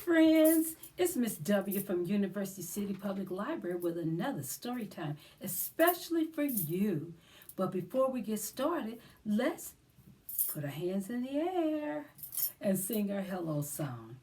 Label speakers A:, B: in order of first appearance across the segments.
A: friends. It's Miss W from University City Public Library with another story time, especially for you. But before we get started, let's put our hands in the air and sing our hello song.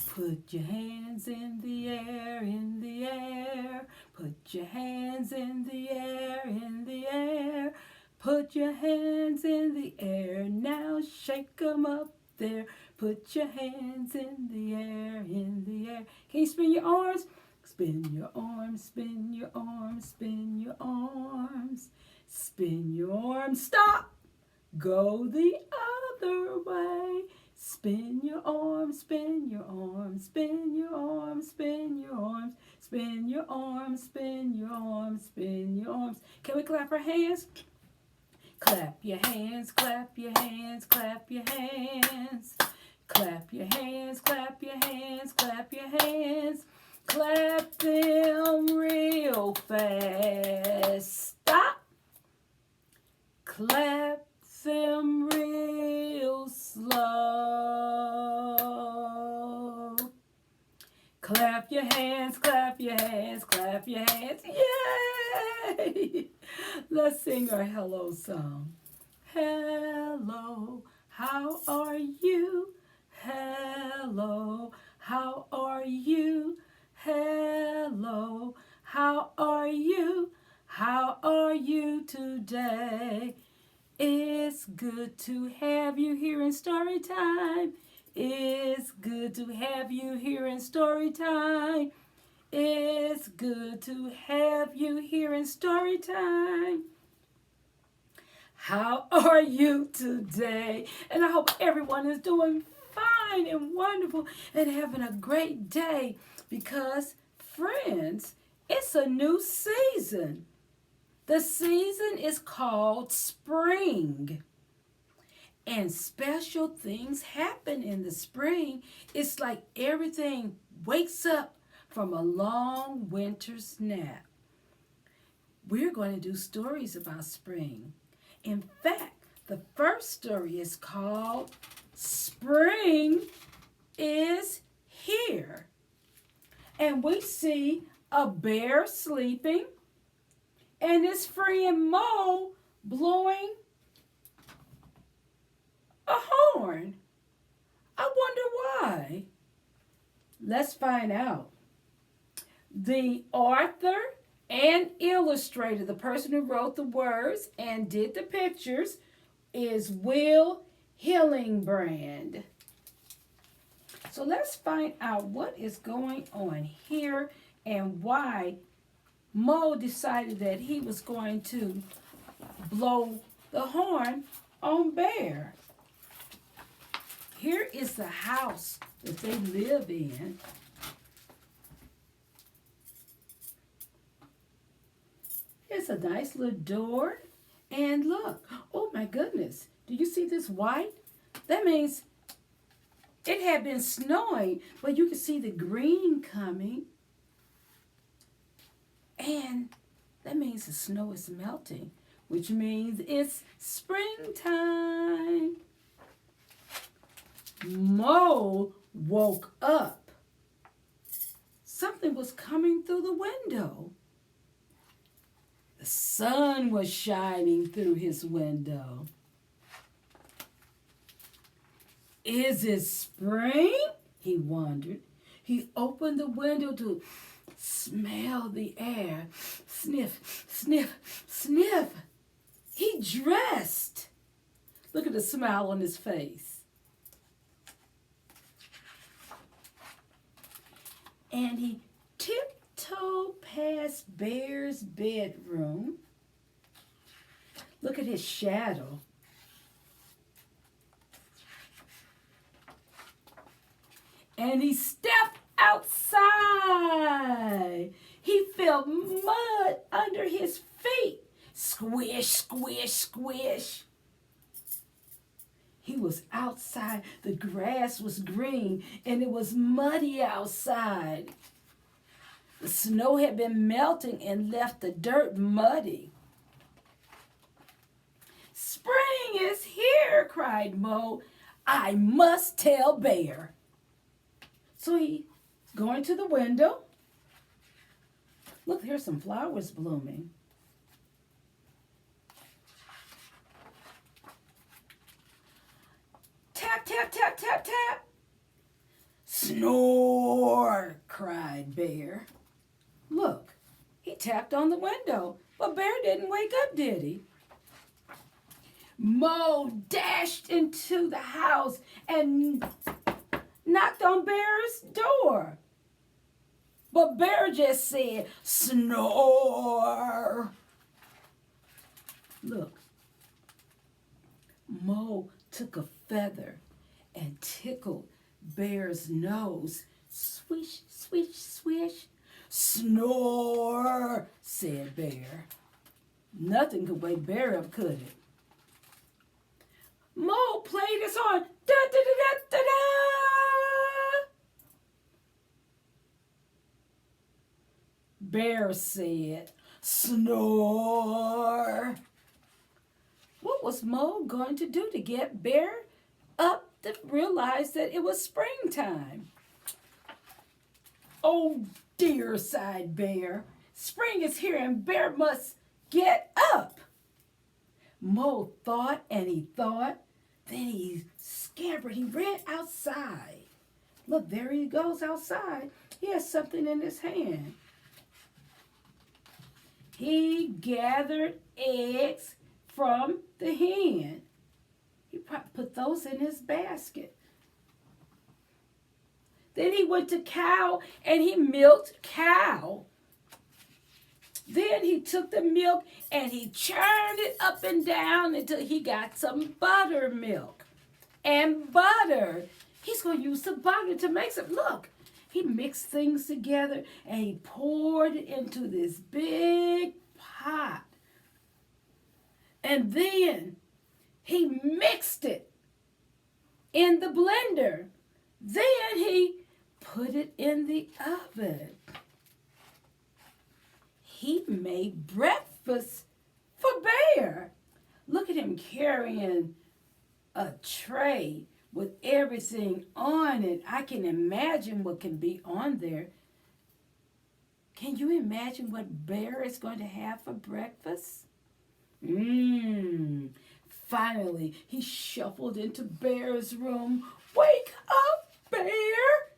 A: Put your hands in the air, in the air. Put your hands in the air, in the air. Put your hands in the air, now shake 'em up there. Put your hands in the air, in the air. Can you spin your arms? Spin your arms, spin your arms, spin your arms. Spin your arms, stop! Go the other way. Spin your arms, spin your arms, spin your arms, spin your arms, spin your arms, spin your arms, spin your arms. Can we clap our hands? Clap your hands, clap your hands, clap your hands. Clap your hands, clap your hands, clap your hands. Clap them real fast. Stop. Clap them real slow. Clap your hands, clap your hands, clap your hands. Yay! Let's sing our hello song. Hello, how are you? Hello, how are you? Hello, how are you? How are you today? It's good to have you here in Storytime. It's good to have you here in Storytime. It's good to have you here in Storytime. How are you today? And I hope everyone is doing fine and wonderful and having a great day because, friends, it's a new season. The season is called spring. And special things happen in the spring. It's like everything wakes up from a long winter's nap. We're going to do stories about spring. In fact, the first story is called Spring is Here. And we see a bear sleeping and his friend Mo blowing a horn. I wonder why. Let's find out. The author and illustrator, the person who wrote the words and did the pictures, is Will Hillingbrand. So let's find out what is going on here and why Mo decided that he was going to blow the horn on Bear. Here is the house that they live in. It's a nice little door. And look, oh my goodness, do you see this white? That means it had been snowing, but you can see the green coming. And that means the snow is melting, which means it's springtime. Mo woke up. Something was coming through the window. The sun was shining through his window. Is it spring? He wondered. He opened the window to smell the air. Sniff, sniff, sniff. He dressed. Look at the smile on his face. And he tiptoed past Bear's bedroom. Look at his shadow. And he stepped outside. He felt mud under his feet. Squish, squish, squish. He was outside. The grass was green and it was muddy outside. The snow had been melting and left the dirt muddy. Spring is here, cried Mo. I must tell Bear. So he's going to the window. Look, here's some flowers blooming. Tap, tap, tap, tap, tap. Snore, cried Bear. Look, he tapped on the window, but Bear didn't wake up, did he? Mo dashed into the house and knocked on Bear's door. But Bear just said, snore. Look, Mo took a feather and tickled Bear's nose. Swish, swish, swish. Snore, said Bear. Nothing could wake Bear up, could it? Mo played his horn. Da da da da da da. Bear said, snore. What was Mo going to do to get Bear up to realize that it was springtime? Oh dear, sighed Bear. Spring is here and Bear must get up. Mo thought and he thought. Then he scampered. He ran outside. Look, there he goes outside. He has something in his hand. He gathered eggs from the hen. He put those in his basket. Then he went to cow and he milked cow. Then he took the milk and he churned it up and down until he got some buttermilk. And butter. He's going to use the butter to make some. Look, he mixed things together and he poured it into this big pot. And then he mixed it in the blender. Then he put it in the oven. He made breakfast for Bear. Look at him carrying a tray with everything on it. I can imagine what can be on there. Can you imagine what Bear is going to have for breakfast? Finally, he shuffled into Bear's room. Wake up, Bear,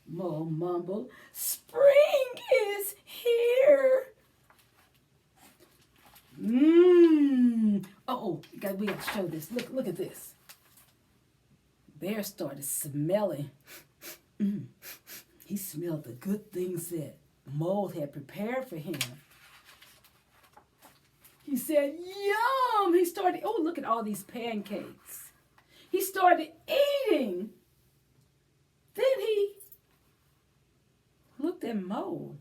A: Mo mumbled. Spring is here. Oh, we got to show this. Look at this. Bear started smelling. He smelled the good things that Mo had prepared for him. He said, yum! He started, oh, look at all these pancakes. He started eating. Then he looked at Mo.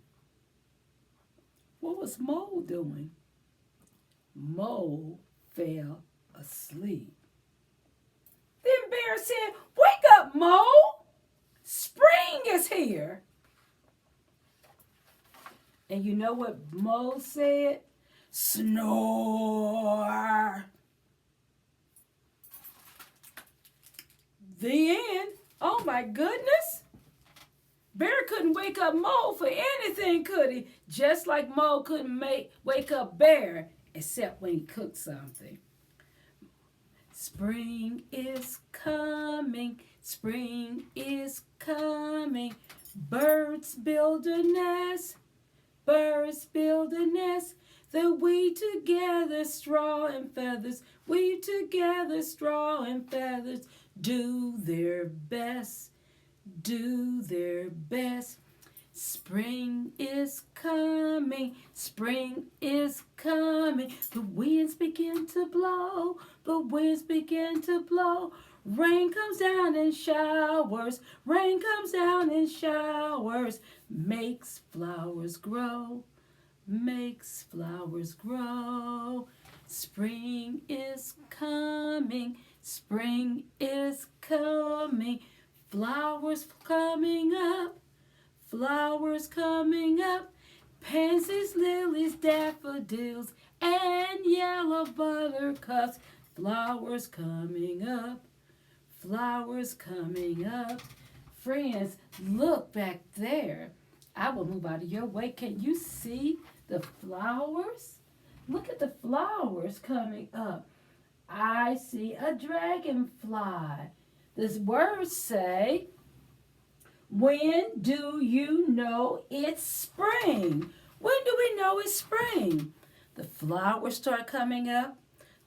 A: What was Mo doing? Mo fell asleep. Then Bear said, wake up, Mo! Spring is here. And you know what Mo said? Snore. The end. Oh my goodness. Bear couldn't wake up Mo for anything, could he? Just like Mo couldn't wake up Bear, except when he cooked something. Spring is coming. Spring is coming. Birds build a nest. Birds build a nest. They weave together straw and feathers. Weave together straw and feathers. Do their best. Do their best. Spring is coming. Spring is coming. The winds begin to blow. The winds begin to blow. Rain comes down in showers. Rain comes down in showers. Makes flowers grow. Makes flowers grow. Spring is coming. Spring is coming. Flowers coming up. Flowers coming up. Pansies, lilies, daffodils, and yellow buttercups. Flowers coming up. Flowers coming up. friends, look back there. I will move out of your way. Can you see the flowers? Look at the flowers coming up. I see a dragonfly. These words say, when do you know it's spring? When do we know it's spring? The flowers start coming up.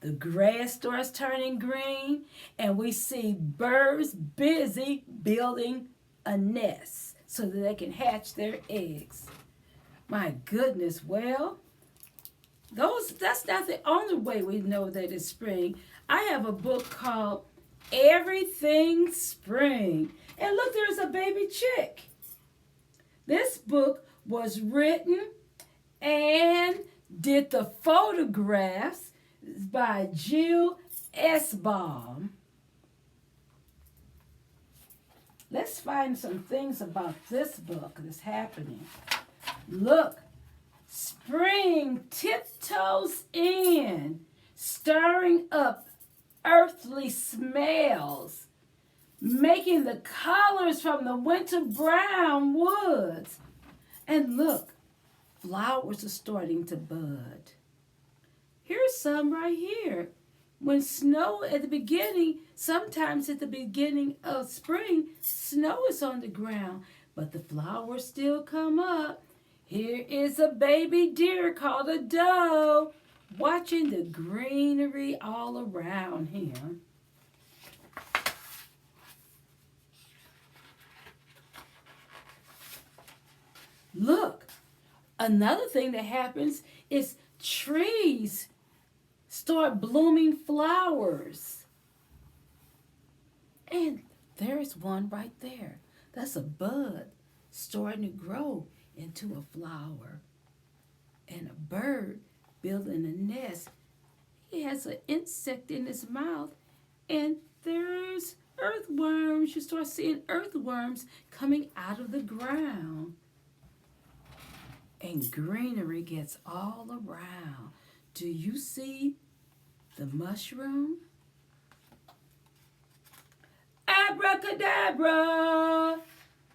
A: The grass starts turning green. And we see birds busy building a nest so that they can hatch their eggs. My goodness, well, that's not the only way we know that it's spring. I have a book called Everything Spring. And look, there's a baby chick. This book was written and did the photographs by Jill Esbaum. Let's find some things about this book that's happening. Look, spring tiptoes in, stirring up earthly smells, making the colors from the winter brown woods. And look, flowers are starting to bud. Here's some right here. When snow at the beginning, sometimes at the beginning of spring, snow is on the ground, but the flowers still come up. Here is a baby deer called a doe, watching the greenery all around him. Look, another thing that happens is trees start blooming flowers. And there's one right there. That's a bud starting to grow into a flower. And a bird building a nest. He has an insect in his mouth, and there's earthworms. You start seeing earthworms coming out of the ground. And greenery gets all around. Do you see the mushroom? Abracadabra!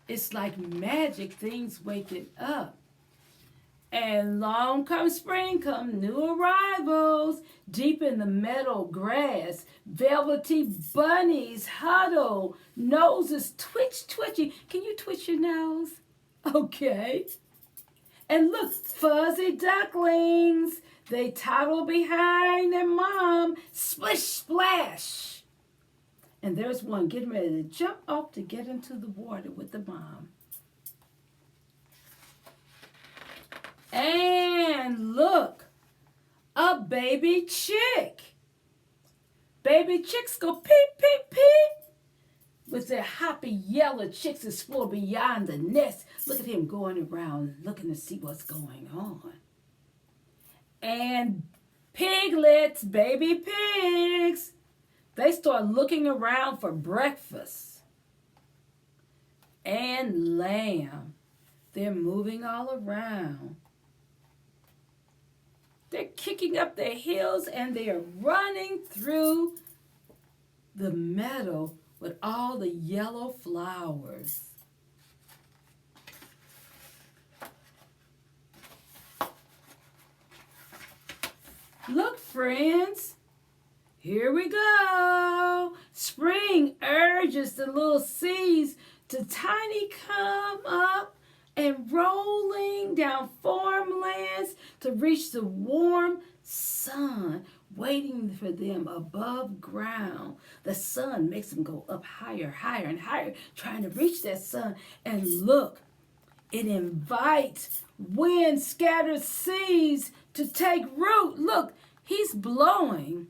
A: It's like magic, things waking up. And long come spring, come new arrivals. Deep in the meadow grass, velvety bunnies huddle, noses twitching. Can you twitch your nose? Okay. And look, fuzzy ducklings. They toddle behind their mom. Splish, splash. And there's one getting ready to jump off to get into the water with the mom. And look, a baby chick. Baby chicks go peep, peep, peep. With their hoppy yellow chicks explore beyond the nest. Look at him going around looking to see what's going on. And piglets, baby pigs, they start looking around for breakfast. And lamb, they're moving all around. They're kicking up their heels and they are running through the meadow with all the yellow flowers. Look, friends, here we go. Spring urges the little seeds to tiny come up and rolling down farmlands to reach the warm sun waiting for them above ground. The sun makes them go up higher, higher, and higher, trying to reach that sun. And look, it invites wind-scattered seeds to take root. Look, he's blowing.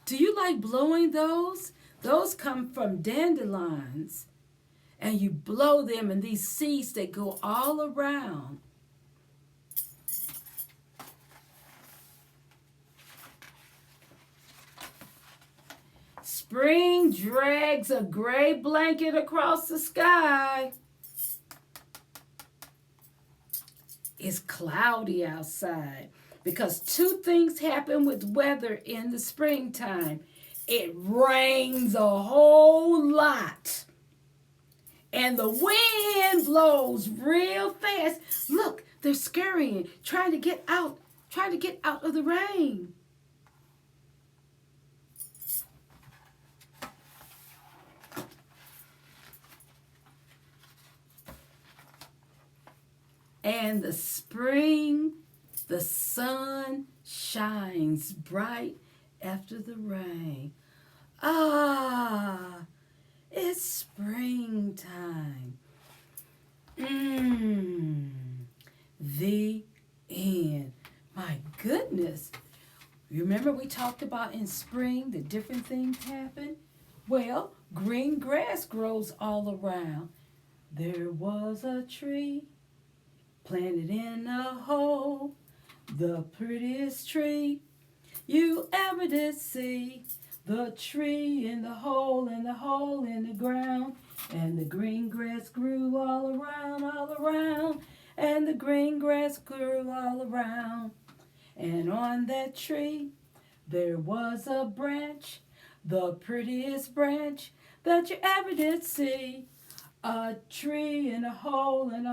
A: Do you like blowing those? Those come from dandelions. And you blow them and these seeds, they go all around. Spring drags a gray blanket across the sky. It's cloudy outside because two things happen with weather in the springtime. It rains a whole lot. And the wind blows real fast. Look, they're scurrying, trying to get out of the rain. And the spring, the sun shines bright after the rain. Ah, it's springtime. The end. My goodness. Remember we talked about in spring the different things happen? Well, green grass grows all around. There was a tree planted in a hole, the prettiest tree you ever did see. The tree in the hole in the ground, and the green grass grew all around, and the green grass grew all around. And on that tree there was a branch, the prettiest branch that you ever did see. A tree in a hole in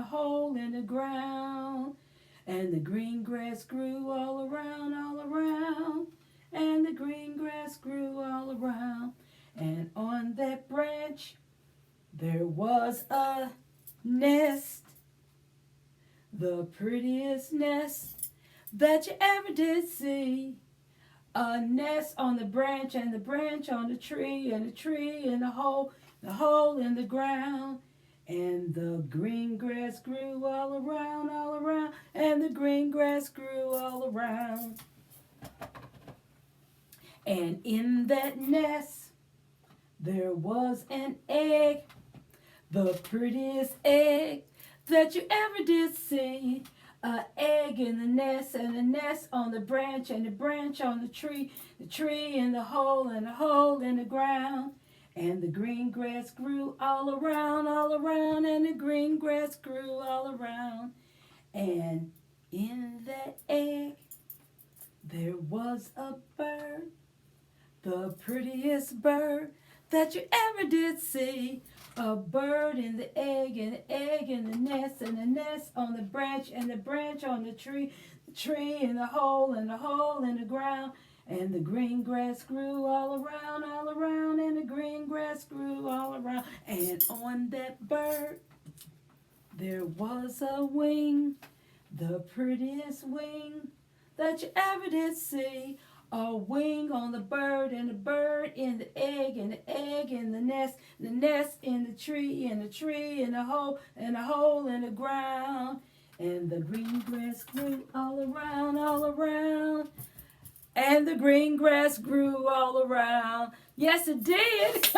A: the ground, and the green grass grew all around, and the green grass grew all around. And on that branch there was a nest, the prettiest nest that you ever did see. A nest on the branch, and the branch on the tree, and the tree in the hole in the ground. And the green grass grew all around, and the green grass grew all around. And in that nest there was an egg, the prettiest egg that you ever did see. An egg in the nest, and the nest on the branch, and the branch on the tree in the hole in the ground. And the green grass grew all around, and the green grass grew all around. And in that egg there was a bird, the prettiest bird that you ever did see. A bird in the egg, and the egg in the nest, and the nest on the branch, and the branch on the tree in the hole in the ground. And the green grass grew all around, and the green grass grew all around. And on that bird there was a wing, the prettiest wing that you ever did see. A wing on the bird, and the bird in the egg, and the egg in the nest in the tree, and the tree in the hole in the ground. And the green grass grew all around, and the green grass grew all around. Yes, it did.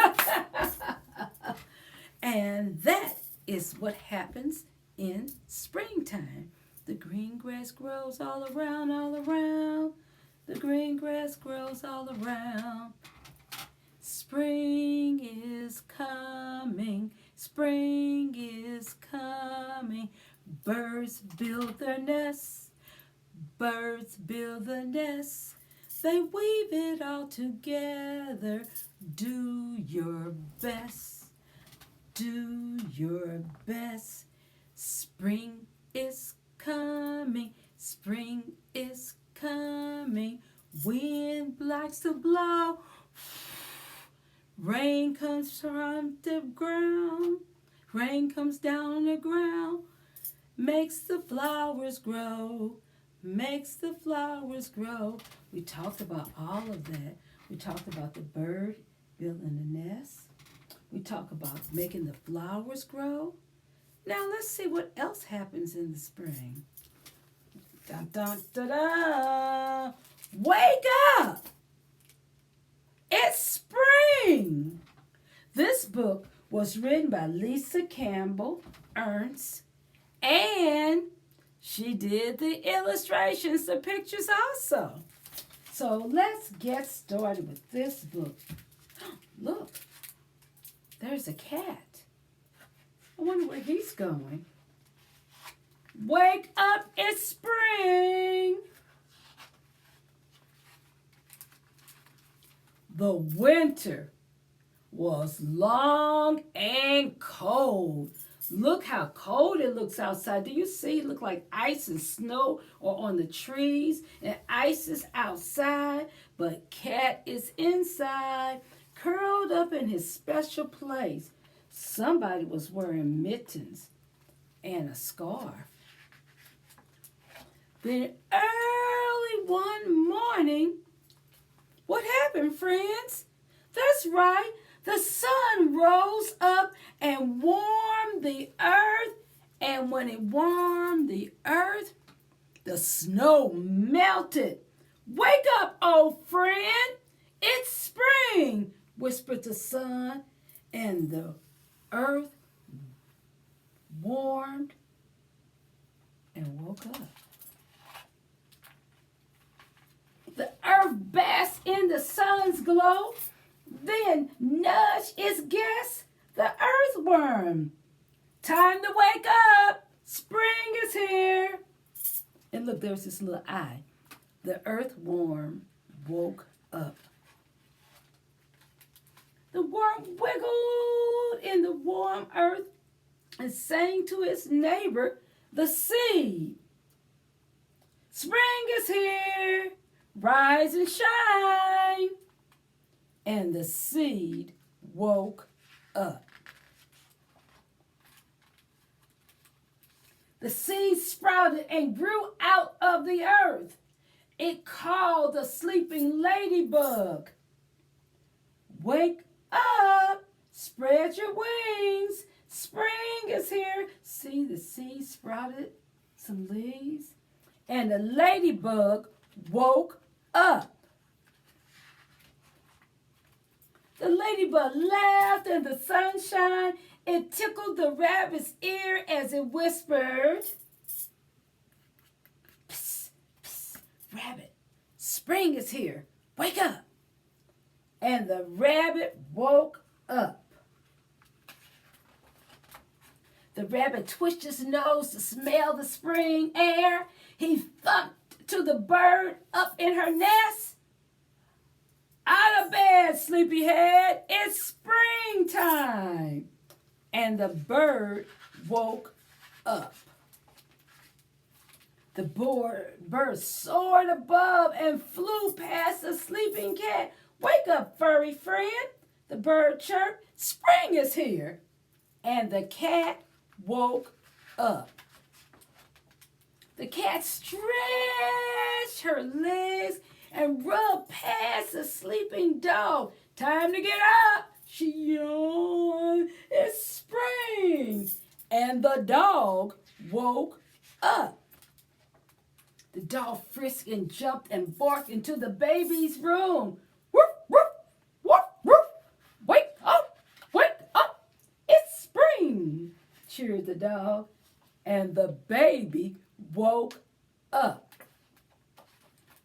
A: And that is what happens in springtime. The green grass grows all around. The green grass grows all around. Spring is coming. Spring is coming. Birds build their nests. Birds build their nests. They weave it all together. Do your best. Do your best. Spring is coming. Spring is coming. Wind likes to blow. Rain comes from the ground. Rain comes down on the ground. Makes the flowers grow. Makes the flowers grow. We talked about all of that. We talked about the bird building the nest. We talked about making the flowers grow. Now let's see what else happens in the spring. Dun, dun, da, da. Wake up! It's spring! This book was written by Lisa Campbell Ernst, and she did the illustrations, the pictures also. So let's get started with this book. Look, there's a cat. I wonder where he's going. Wake up, it's spring. The winter was long and cold. Look how cold it looks outside. Do you see? It look like ice and snow or on the trees, and ice is outside, but Cat is inside, curled up in his special place. Somebody was wearing mittens and a scarf. Then early one morning, what happened, friends? That's right. The sun rose up and warmed the earth. And when it warmed the earth, the snow melted. Wake up, old friend. It's spring, whispered the sun. And the earth warmed and woke up. The earth basked in the sun's glow, then nudged its guest, the earthworm. Time to wake up. Spring is here. And look, there's this little eye. The earthworm woke up. The worm wiggled in the warm earth and sang to its neighbor, the seed. Spring is here. Rise and shine. And the seed woke up. The seed sprouted and grew out of the earth. It called the sleeping ladybug. Wake up, spread your wings. Spring is here. See, the seed sprouted some leaves. And the ladybug woke up. The ladybug laughed in the sunshine. It tickled the rabbit's ear as it whispered, "Psst, psst, rabbit, spring is here. Wake up." And the rabbit woke up. The rabbit twitched his nose to smell the spring air. He thumped to the bird up in her nest. "Out of bed, sleepyhead, it's springtime." And the bird woke up. The bird soared above and flew past the sleeping cat. "Wake up, furry friend," the bird chirped. "Spring is here." And the cat woke up. The cat stretched her legs and rubbed past the sleeping dog. "Time to get up," she yawned. "It's spring." And the dog woke up. The dog frisked and jumped and barked into the baby's room. "Woof, woof, woof, woof. Wake up, wake up. It's spring," cheered the dog. And the baby woke up.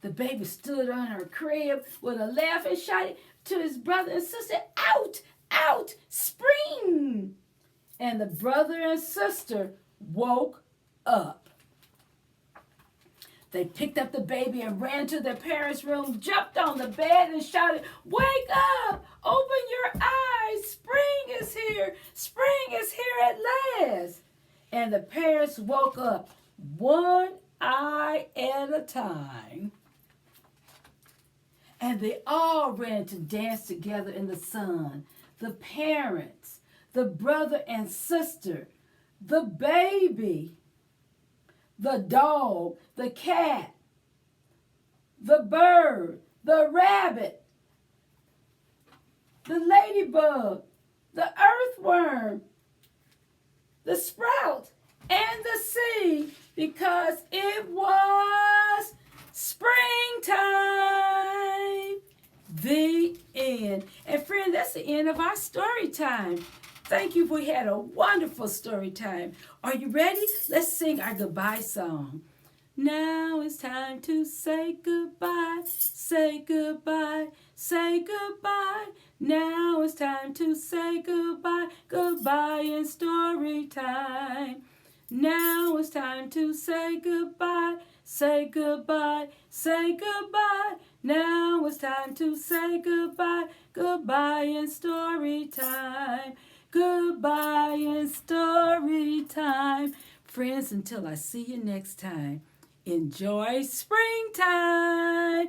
A: The baby stood on her crib with a laugh and shouted to his brother and sister, "Out, out, spring!" And the brother and sister woke up. They picked up the baby and ran to their parents' room, jumped on the bed and shouted, "Wake up! Open your eyes! Spring is here! Spring is here at last!" And the parents woke up, one eye at a time. And they all ran to dance together in the sun. The parents, the brother and sister, the baby, the dog, the cat, the bird, the rabbit, the ladybug, the earthworm, the sprout, and the seed, because it was springtime. The end. And friend, that's the end of our story time. Thank you. We had a wonderful story time. Are you ready? Let's sing our goodbye song. Now it's time to say goodbye, say goodbye, say goodbye. Now it's time to say goodbye, goodbye in story time. Now it's time to say goodbye. Say goodbye. Say goodbye. Now it's time to say goodbye. Goodbye in story time. Goodbye in story time. Friends, until I see you next time, enjoy springtime.